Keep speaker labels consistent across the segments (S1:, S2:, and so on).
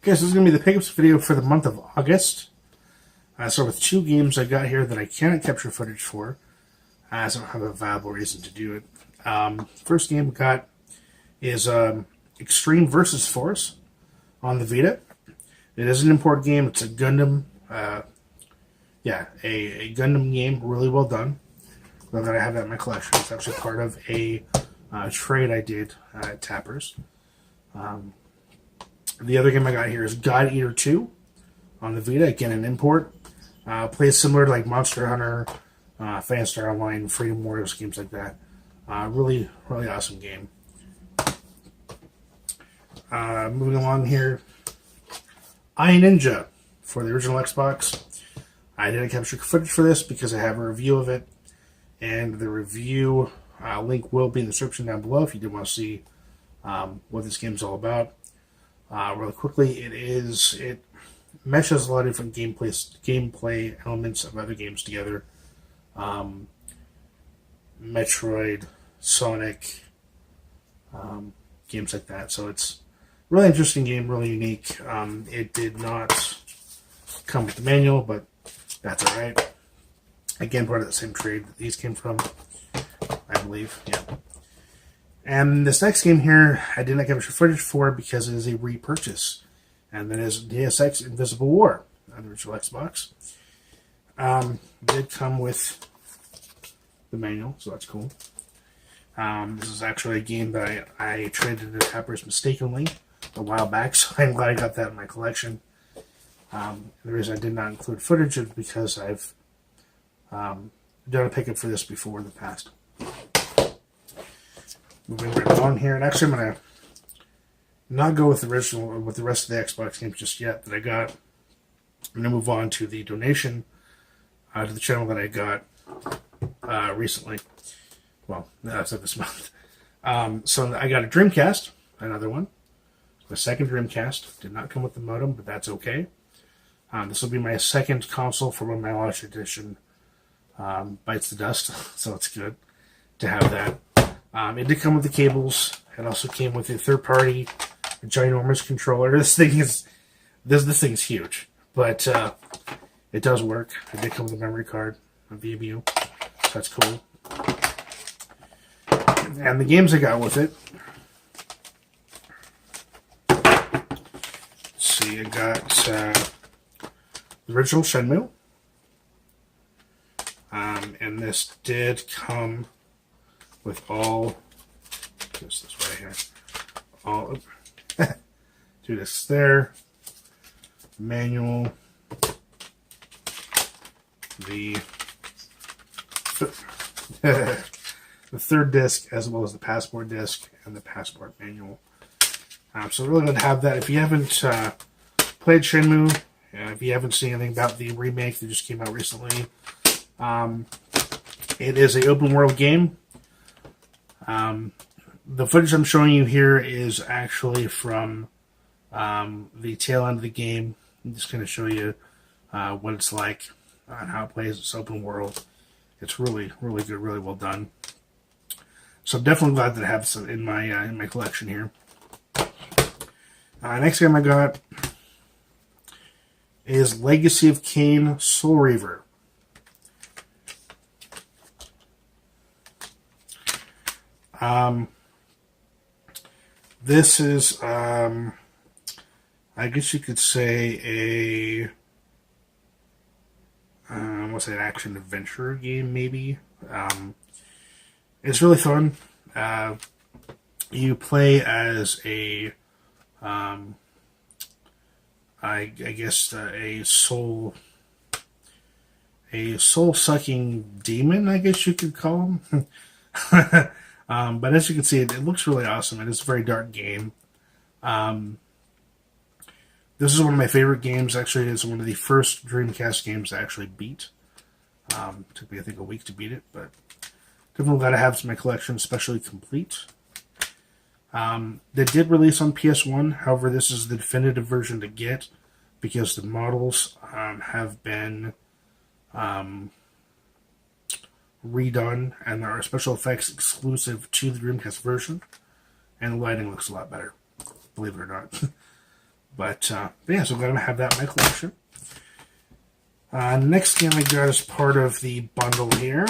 S1: Okay, so this is going to be the pickups video for the month of August. So with two games I got here that I cannot capture footage for, as I don't have a viable reason to do it. First game I got is Extreme Versus Force on the Vita. It is an import game. It's a Gundam, a Gundam game, really well done. Glad that I have that in my collection. It's actually part of a trade I did at Tappers. The other game I got here is God Eater 2 on the Vita. Again, an import. Plays similar to like Monster Hunter, Phantasy Online, Freedom Warriors, games like that. Really awesome game. Moving along here, I Ninja for the original Xbox. I didn't capture footage for this because I have a review of it, and the review link will be in the description down below if you do want to see what this game is all about. Really quickly, it meshes a lot of different gameplay elements of other games together. Metroid, Sonic, games like that. So it's a really interesting game, really unique. It did not come with the manual, but that's alright. Again, part of the same trade that these came from, I believe. Yeah. And this next game here, I did not capture footage for because it is a repurchase. And that is Deus Ex Invisible War on the original Xbox. It did come with the manual, so that's cool. This is actually a game that I traded to Tappers mistakenly a while back, so I'm glad I got that in my collection. The reason I did not include footage is because I've done a pickup for this before in the past. Moving right along here, and actually I'm going to not go with the original, with the rest of the Xbox games just yet that I got. I'm going to move on to the donation to the channel that I got recently. Well, that's not this month. So I got a Dreamcast, another one. My second Dreamcast. Did not come with the modem, but that's okay. This will be my second console for when my launch edition bites the dust, so it's good to have that. It did come with the cables. It also came with a third-party ginormous controller. This thing's huge, but it does work. It did come with a memory card, a VMU, so that's cool. And the games I got with it. Let's see, I got the original Shenmue, and this did come with all, just this right here, all, do this there, manual, the third disc, as well as the passport disc and the passport manual. So really good to have that. If you haven't played Shenmue, if you haven't seen anything about the remake that just came out recently, it is an open world game. The footage I'm showing you here is actually from the tail end of the game. I'm just going to show you what it's like and how it plays. It's open world. It's really good, really well done. So I'm definitely glad that I have some in my collection here. Next game I got is Legacy of Kain Soul Reaver. This is, I guess you could say what's an action adventure game, maybe. It's really fun. You play as a, I guess a soul-sucking demon, I guess you could call him. But as you can see, it looks really awesome. It is a very dark game. This is one of my favorite games. Actually, it's one of the first Dreamcast games I actually beat. Took me, I think, a week to beat it, but definitely glad I have some in my collection, especially complete. They did release on PS1. However, this is the definitive version to get because the models have been redone, and there are special effects exclusive to the Dreamcast version, and the lighting looks a lot better, believe it or not. But yeah, so I'm glad to have that in my collection. Next game I got as part of the bundle here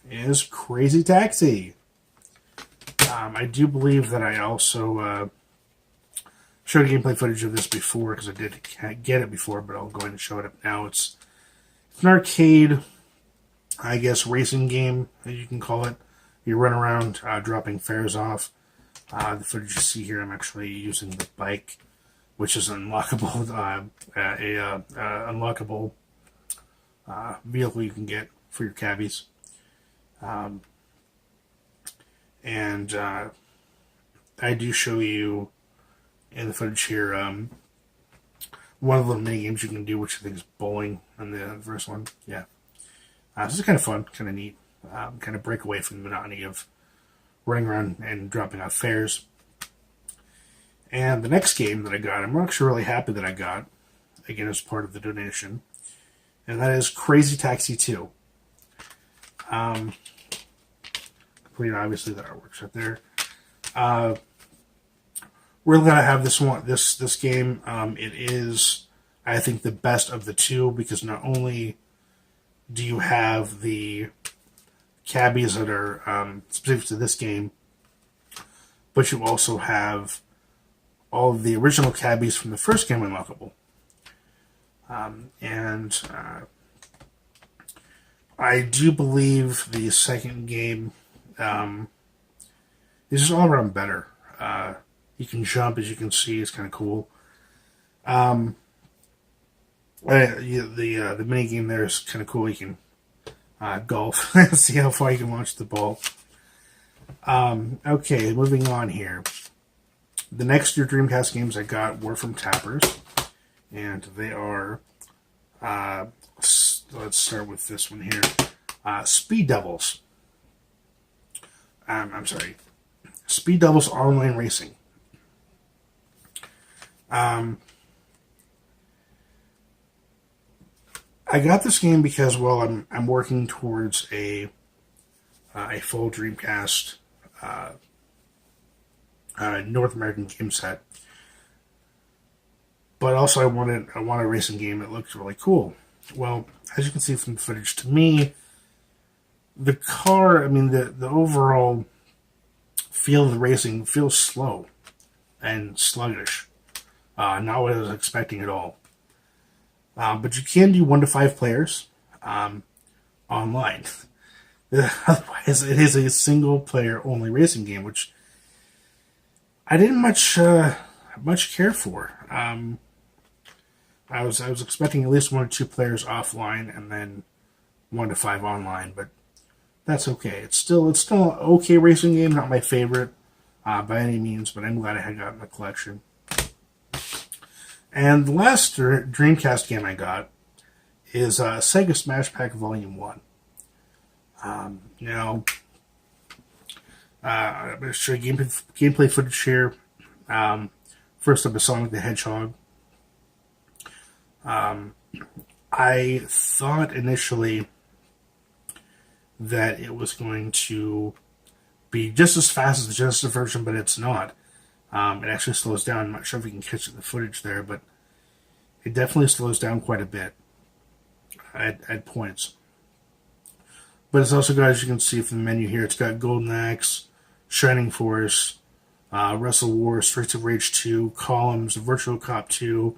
S1: is Crazy Taxi. I do believe that I also showed gameplay footage of this before, because I did get it before, but I'll go ahead and show it up now. It's an arcade, I guess, racing game, as you can call it. You run around dropping fares off. The footage you see here, I'm actually using the bike, which is unlockable, unlockable vehicle you can get for your cabbies. And I do show you in the footage here one of the little mini games you can do, which I think is bowling in the first one. Yeah. This is kind of fun, kind of neat. Kind of break away from the monotony of running around and dropping off fares. And the next game that I got, I'm actually really happy that I got, again, as part of the donation, and that is Crazy Taxi 2. Complete, obviously, the artwork's right there. Really glad I have this one. This game. It is, I think, the best of the two, because not only do you have the cabbies that are specific to this game, but you also have all of the original cabbies from the first game unlockable. And I do believe the second game is just all around better. You can jump, as you can see. It's kind of cool. The mini game there is kind of cool. You can golf, see how far you can launch the ball. Okay, moving on here. The next year Dreamcast games I got were from Tappers, and they are, let's start with this one here, Speed Devils. I'm sorry, Speed Devils Online Racing. I got this game because, well, I'm working towards a full Dreamcast North American game set, but also I want a racing game that looks really cool. Well, as you can see from the footage, to me, the car, I mean, the overall feel of the racing feels slow and sluggish. Not what I was expecting at all. But you can do 1 to 5 players online. Otherwise, it is a single player only racing game, which I didn't much care for. I was expecting at least 1 or 2 players offline, and then 1 to 5 online. But that's okay. It's still an okay racing game. Not my favorite by any means, but I'm glad I had got in the collection. And the last Dreamcast game I got is Sega Smash Pack Volume 1. Now, I'm going to show you gameplay footage here. First up is Sonic the Hedgehog. I thought initially that it was going to be just as fast as the Genesis version, but it's not. It actually slows down. I'm not sure if you can catch the footage there, but it definitely slows down quite a bit at points. But it's also got, as you can see from the menu here, it's got Golden Axe, Shining Force, Wrestle War, Streets of Rage 2, Columns, Virtual Cop 2,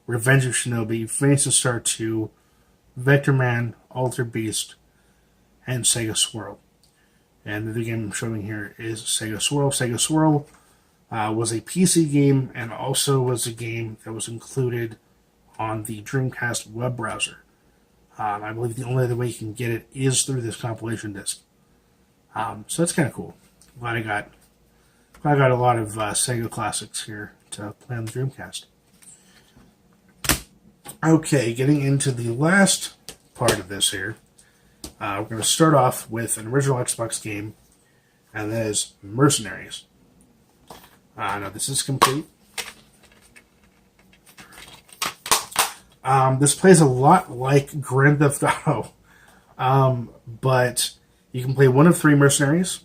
S1: Revenge of Shinobi, Phoenix Star 2, Vector Man, Alter Beast, and Sega Swirl. And the other game I'm showing here is Sega Swirl. Sega Swirl was a PC game, and also was a game that was included on the Dreamcast web browser. I believe the only other way you can get it is through this compilation disc. So that's kind of cool. Glad I got a lot of Sega classics here to play on the Dreamcast. Okay, getting into the last part of this here. We're going to start off with an original Xbox game, and that is Mercenaries. Now, this is complete. This plays a lot like Grand Theft Auto, but you can play 1 of 3 mercenaries.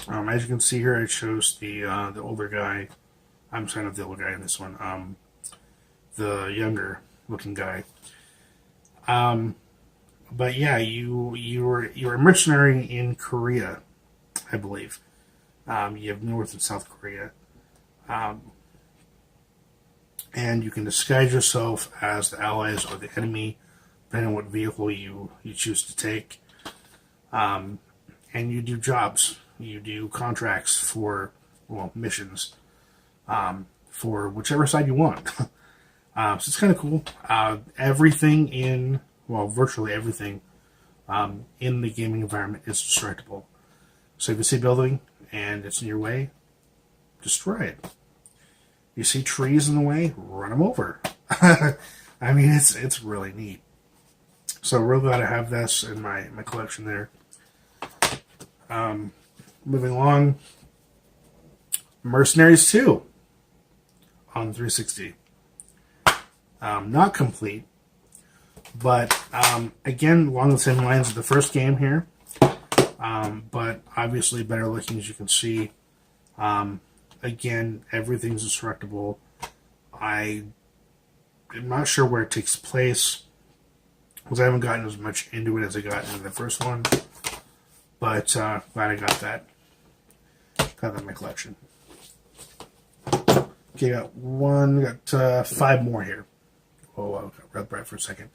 S1: As you can see here, it shows the older guy. I'm sorry, not the older guy in this one. the younger looking guy. But yeah, you're a mercenary in Korea, I believe. You have North and South Korea. And you can disguise yourself as the allies or the enemy, depending on what vehicle you choose to take. And you do jobs. You do contracts for, well, missions, for whichever side you want. So it's kind of cool. Virtually everything in the gaming environment is destructible. So if you see a building and it's in your way, destroy it. You see trees in the way, run them over. I mean, it's really neat. So real glad I have this in my collection there. Moving along, Mercenaries 2 on 360. Not complete, but again, along the same lines of the first game here, but obviously better looking, as you can see. Again, everything's destructible. I'm not sure where it takes place, because I haven't gotten as much into it as I got into the first one. But glad I got that. Got that in my collection. Okay, got 5 more here. Oh, I got red bright for a second.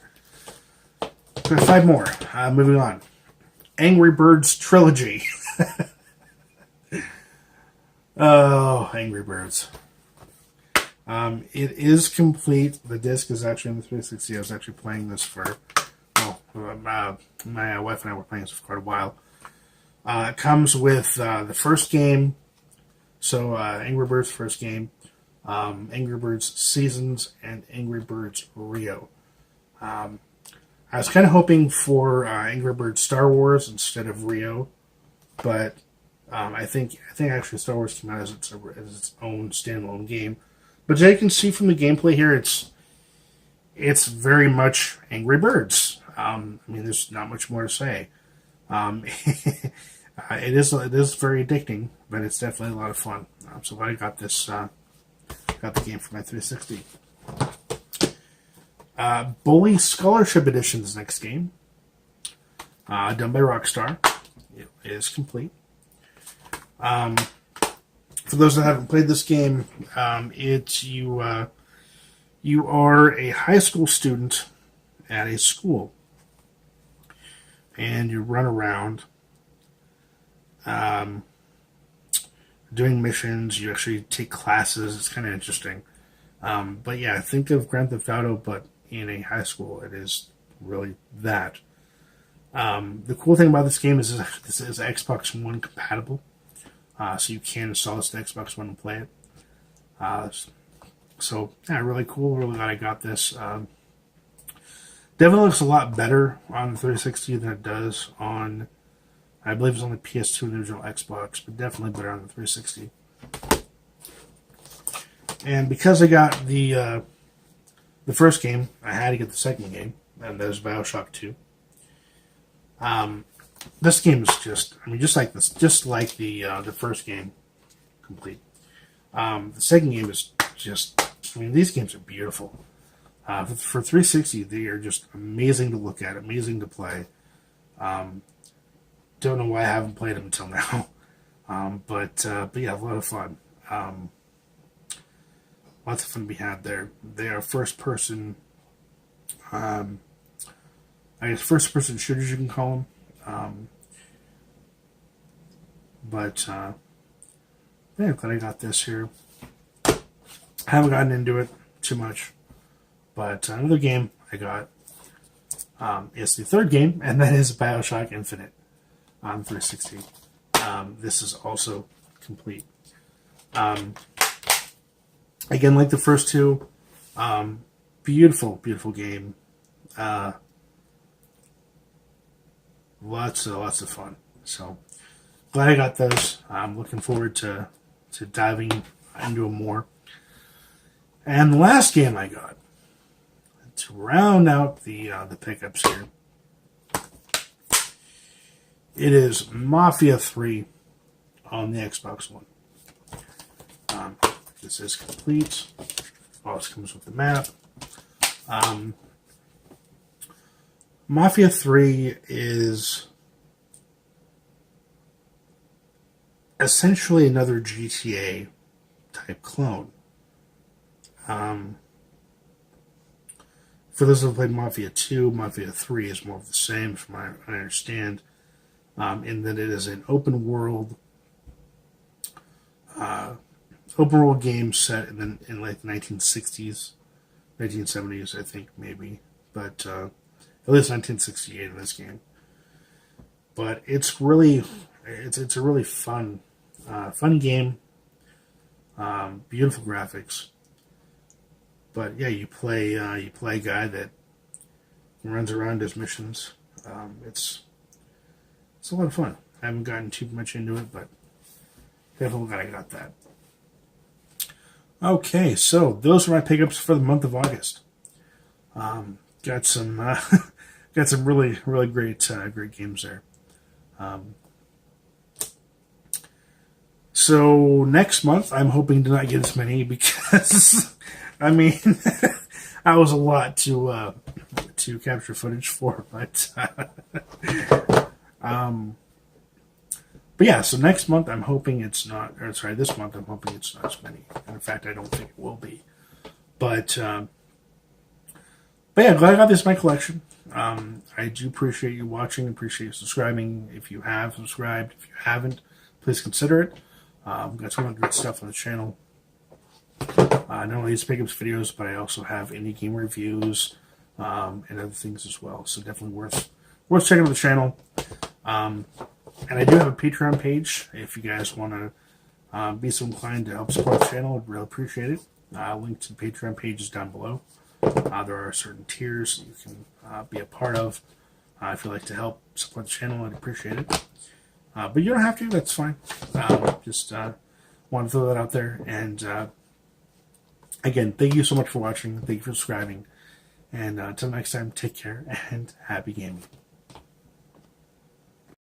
S1: Got 5 more. Moving on. Angry Birds Trilogy. Oh, Angry Birds. It is complete. The disc is actually in the 360. I was actually playing this for, my wife and I were playing this for quite a while. It comes with the first game. So, Angry Birds first game, Angry Birds Seasons, and Angry Birds Rio. I was kind of hoping for Angry Birds Star Wars instead of Rio, but I think actually Star Wars came out as its own standalone game. But as you can see from the gameplay here, it's very much Angry Birds. I mean, there's not much more to say. It is very addicting, but it's definitely a lot of fun. So I got this, got the game for my 360. Bully Scholarship Edition is the next game, done by Rockstar. It is complete. For those that haven't played this game, you are a high school student at a school, and you run around doing missions. You actually take classes. It's kind of interesting. But yeah, think of Grand Theft Auto, but in a high school. It is really that. The cool thing about this game is this is Xbox One compatible. So you can install this to Xbox One and play it. So yeah, really cool. Really glad I got this. Definitely looks a lot better on the 360 than it does on, I believe it's on the PS2 and the original Xbox, but definitely better on the 360. And because I got the first game, I had to get the second game, and that is Bioshock 2. This game is just like the first game, complete. The second game is just, these games are beautiful. For 360, they are just amazing to look at, amazing to play. Don't know why I haven't played them until now. But yeah, a lot of fun. Lots of fun to be had there. They are first-person, first-person shooters, you can call them. Yeah, glad I got this here. I haven't gotten into it too much, but another game I got is the third game, and that is Bioshock Infinite on 360. This is also complete. Again, like the first two, beautiful, beautiful game. Lots of fun. So glad I got those. I'm looking forward to diving into them more. And the last game I got to round out the pickups here, it is Mafia 3 on the Xbox One. This is complete. Also comes with the map. Mafia 3 is essentially another GTA type clone. For those who have played Mafia 2, Mafia 3 is more of the same, from what I understand, in that it is an open world game set in like the 1960s, 1970s, I think maybe, but at least 1968 in this game. But it's a really fun game. Beautiful graphics. But yeah, you play a guy that runs around, does missions. It's a lot of fun. I haven't gotten too much into it, but definitely glad I got that. Okay, so those are my pickups for the month of August. Got some really great games there. So next month, I'm hoping to not get as many because, I mean, that was a lot to capture footage for, but yeah. So next month, I'm hoping it's not. Or sorry, this month, I'm hoping it's not as many. And in fact, I don't think it will be. But yeah, glad I got this in my collection. I do appreciate you watching. Appreciate you subscribing. If you have subscribed, if you haven't, please consider it. Got some other good stuff on the channel. Not only these pickups videos, but I also have indie game reviews and other things as well. So definitely worth checking out the channel. And I do have a Patreon page. If you guys want to be so inclined to help support the channel, I'd really appreciate it. Link to the Patreon page is down below. There are certain tiers that you can be a part of. If you'd like to help support the channel, I'd appreciate it. But you don't have to, that's fine. Just want to throw that out there. And again, thank you so much for watching. Thank you for subscribing. And until next time, take care and happy gaming.